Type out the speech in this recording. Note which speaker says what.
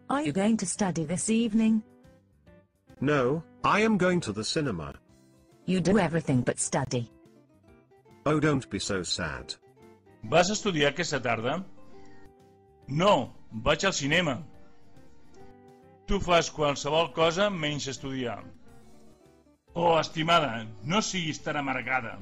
Speaker 1: Are you going to study this evening?
Speaker 2: No, I am going to the cinema.
Speaker 1: You do everything but study.
Speaker 2: Oh, don't be so sad.
Speaker 3: Vas estudiar aquesta tarda? No, vaig al cinema. Tu fas qualsevol cosa menys estudiar. Oh, estimada, no siguis tan amargada.